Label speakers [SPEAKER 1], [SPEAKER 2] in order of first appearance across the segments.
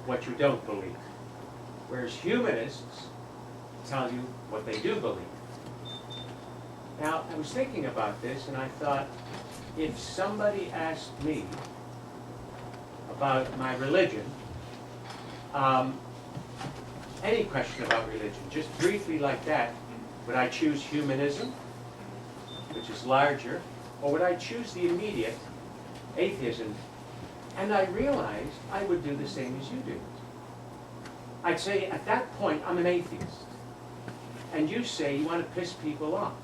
[SPEAKER 1] what you don't believe. Whereas humanists tell you what they do believe. Now, I was thinking about this, and I thought, if somebody asked me about my religion, any question about religion, just briefly like that, would I choose humanism, which is larger, or would I choose the immediate, atheism? And I realized I would do the same as you do. I'd say, at that point, I'm an atheist. And you say you want to piss people off.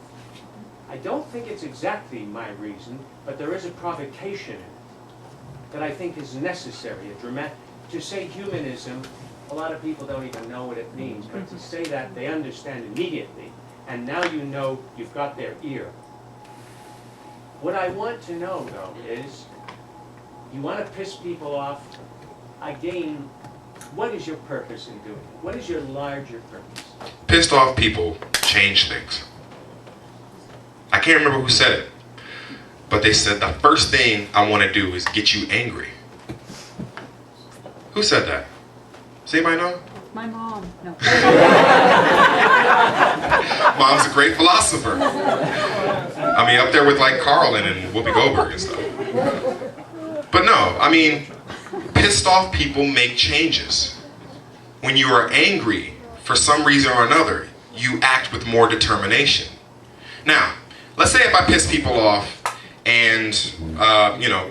[SPEAKER 1] I don't think it's exactly my reason, but there is a provocation in it that I think is necessary, to say humanism, a lot of people don't even know what it means, but to say that, they understand immediately, and now you know you've got their ear. What I want to know, though, is, you want to piss people off, again, what is your purpose in doing it? What is your larger purpose?
[SPEAKER 2] Pissed off people change things. I can't remember who said it, but they said the first thing I want to do is get you angry. Who said that? Does anybody know?
[SPEAKER 3] My mom. No.
[SPEAKER 2] Mom's a great philosopher. I mean, up there with like Carlin and Whoopi Goldberg and stuff. But no, I mean, pissed off people make changes. When you are angry for some reason or another, you act with more determination. Now, let's say if I piss people off and,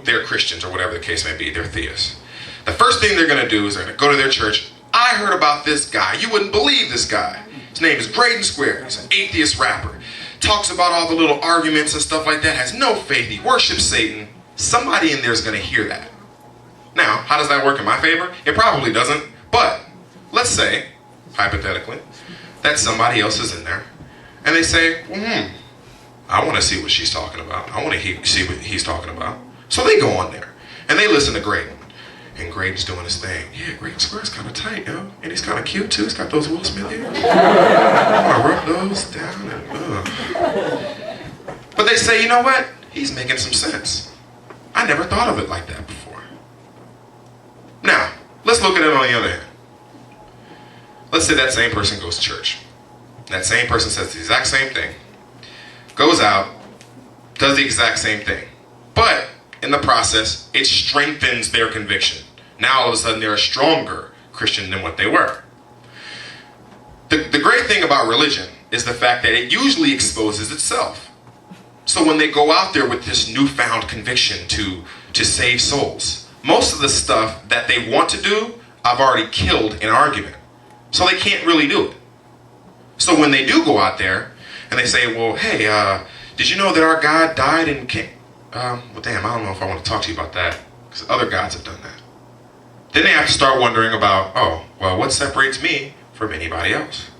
[SPEAKER 2] they're Christians or whatever the case may be, they're theists. The first thing they're going to do is they're going to go to their church. I heard about this guy. You wouldn't believe this guy. His name is Greydon Square. He's an atheist rapper. Talks about all the little arguments and stuff like that. Has no faith. He worships Satan. Somebody in there is going to hear that. Now, how does that work in my favor? It probably doesn't. But let's say, hypothetically, that somebody else is in there. And they say, I want to see what she's talking about. I want to see what he's talking about. So they go on there. And they listen to Greydon. And Greydon's doing his thing. Yeah, Greydon Square's kind of tight, yo. And he's kind of cute, too. He's got those Will Smith ears. I want to rub those down. But they say, you know what? He's making some sense. I never thought of it like that before. Now, let's look at it on the other hand. Let's say that same person goes to church. That same person says the exact same thing. Goes out, does the exact same thing. But in the process, it strengthens their conviction. Now all of a sudden they're a stronger Christian than what they were. The great thing about religion is the fact that it usually exposes itself. So when they go out there with this newfound conviction to save souls, most of the stuff that they want to do, I've already killed in argument. So they can't really do it. So when they do go out there and they say, well, hey, did you know that our God died and came? Well, damn, I don't know if I want to talk to you about that, because other gods have done that. Then they have to start wondering about, oh, well, what separates me from anybody else?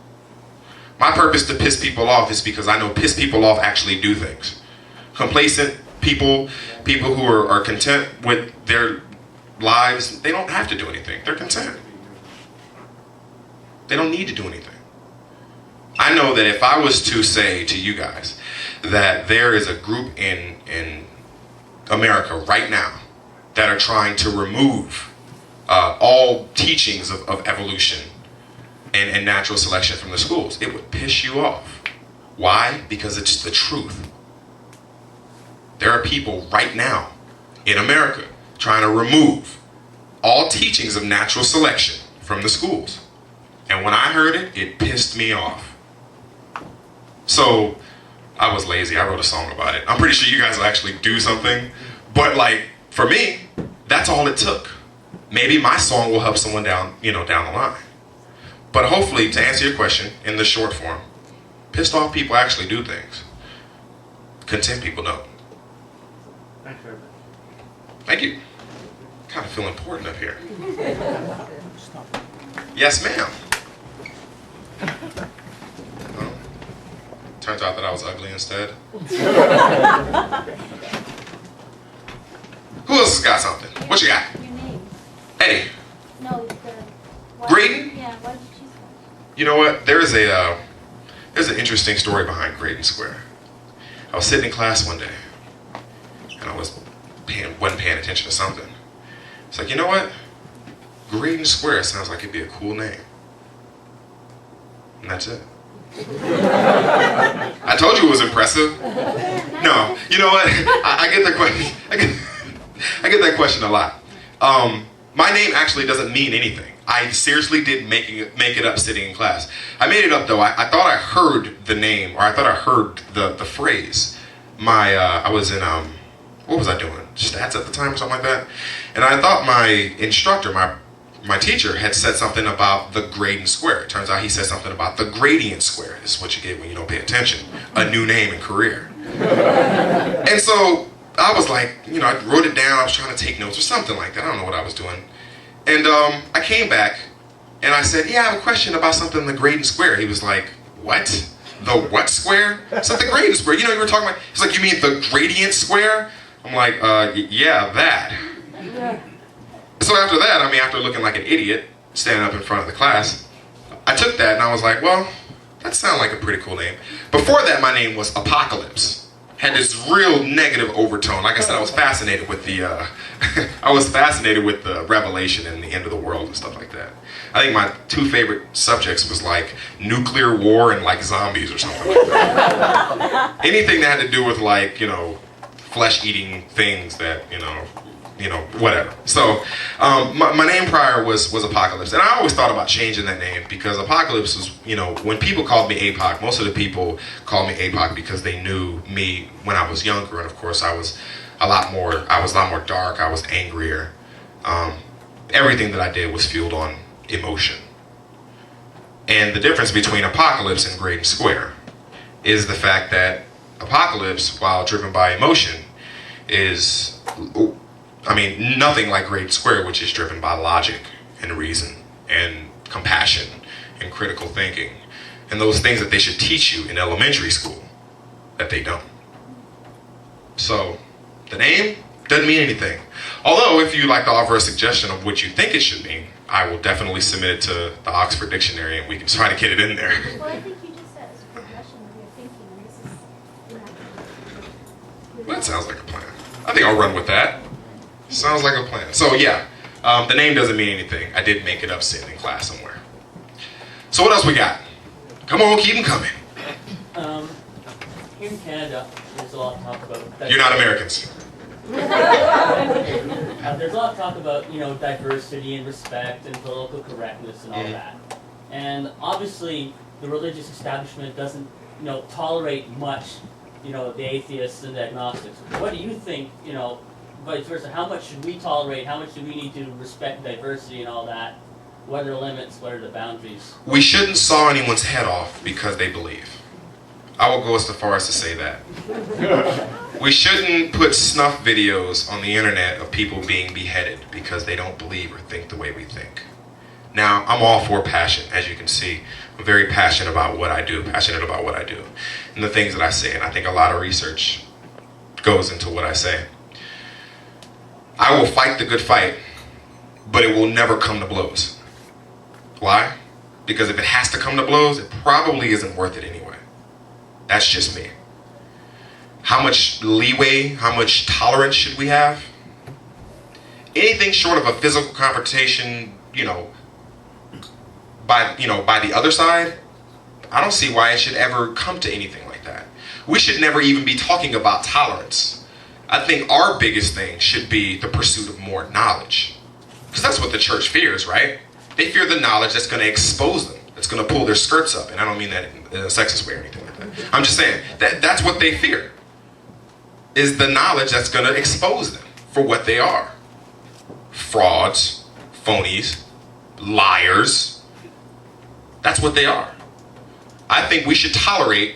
[SPEAKER 2] My purpose to piss people off is because I know piss people off actually do things. Complacent people who are content with their lives, they don't have to do anything. They're content. They don't need to do anything. I know that if I was to say to you guys that there is a group in America right now that are trying to remove all teachings of evolution and natural selection from the schools, it would piss you off. Why? Because it's the truth. There are people right now in America trying to remove all teachings of natural selection from the schools. And when I heard it, it pissed me off. So I was lazy. I wrote a song about it. I'm pretty sure you guys will actually do something. But like, for me, that's all it took. Maybe my song will help someone down the line. But hopefully, to answer your question in the short form, pissed off people actually do things. Content people don't.
[SPEAKER 1] Thanks very much.
[SPEAKER 2] Thank you. Kind of feel important up here. Yes, ma'am. Oh. Turns out that I was ugly instead. Who else has got something? What you got?
[SPEAKER 4] Your name.
[SPEAKER 2] Eddie.
[SPEAKER 4] No,
[SPEAKER 2] Greydon?
[SPEAKER 4] Yeah, why did you choose that?
[SPEAKER 2] You know what? There's an interesting story behind Greydon Square. I was sitting in class one day, and I wasn't paying attention to something. It's like, you know what? Greydon Square sounds like it'd be a cool name. And that's it. I told you it was impressive. No, you know what? I get the question. I get that question a lot. My name actually doesn't mean anything. I seriously did make it up sitting in class. I made it up though. I thought I heard the name, or I thought I heard the phrase. I was in what was I doing? Stats at the time or something like that. And I thought my instructor, my teacher, had said something about the Greydon Square. It turns out he said something about the Greydon Square. This is what you get when you don't pay attention. A new name and career. And so I was like, you know, I wrote it down. I was trying to take notes or something like that. I don't know what I was doing. And I came back and I said, yeah, I have a question about something in the Greydon Square. He was like, what? The what square? It's like the Greydon Square. You know, you were talking about, he's like, you mean the Gradient Square? I'm like, yeah, that. So after that, I mean, after looking like an idiot, standing up in front of the class, I took that and I was like, well, that sounds like a pretty cool name. Before that, my name was Apocalypse. Had this real negative overtone. Like I said, I was fascinated with the, revelation and the end of the world and stuff like that. I think my two favorite subjects was like nuclear war and like zombies or something like that. Anything that had to do with like, you know, flesh-eating things that, you know, whatever. So my name prior was Apocalypse, and I always thought about changing that name because Apocalypse was, you know, when people called me APOC, most of the people called me APOC because they knew me when I was younger, and of course I was a lot more dark, I was angrier. Everything that I did was fueled on emotion. And the difference between Apocalypse and Greydon Square is the fact that Apocalypse, while driven by emotion, is, I mean, nothing like Greydon Square, which is driven by logic and reason and compassion and critical thinking and those things that they should teach you in elementary school that they don't. So the name doesn't mean anything. Although if you'd like to offer a suggestion of what you think it should mean, I will definitely submit it to the Oxford Dictionary and we can try to get it in there.
[SPEAKER 3] Well, I think you just said it's a progression of your thinking, and this is
[SPEAKER 2] Well, that sounds like a plan. I think I'll run with that. Sounds like a plan. So yeah, the name doesn't mean anything. I did make it up sitting in class somewhere. So what else we got? Come on, keep them coming.
[SPEAKER 4] Here in Canada, there's a lot of talk about...
[SPEAKER 2] You're not Americans.
[SPEAKER 4] There's a lot of talk about, you know, diversity and respect and political correctness and all that. And obviously, the religious establishment doesn't, you know, tolerate much, you know, the atheists and the agnostics. What do you think, you know, vice versa? How much should we tolerate? How much do we need to respect diversity and all that? What are the limits? What are the boundaries?
[SPEAKER 2] We shouldn't saw anyone's head off because they believe. I will go as far as to say that. We shouldn't put snuff videos on the internet of people being beheaded because they don't believe or think the way we think. Now, I'm all for passion, as you can see. I'm very passionate about what I do, and the things that I say, and I think a lot of research goes into what I say. I will fight the good fight, but it will never come to blows. Why? Because if it has to come to blows, it probably isn't worth it anyway. That's just me. How much leeway, how much tolerance should we have? Anything short of a physical confrontation, by the other side, I don't see why it should ever come to anything like that. We should never even be talking about tolerance. I think our biggest thing should be the pursuit of more knowledge. Because that's what the church fears, right? They fear the knowledge that's going to expose them, that's going to pull their skirts up. And I don't mean that in a sexist way or anything like that. I'm just saying that's what they fear, is the knowledge that's going to expose them for what they are. Frauds, phonies, liars. That's what they are. I think we should tolerate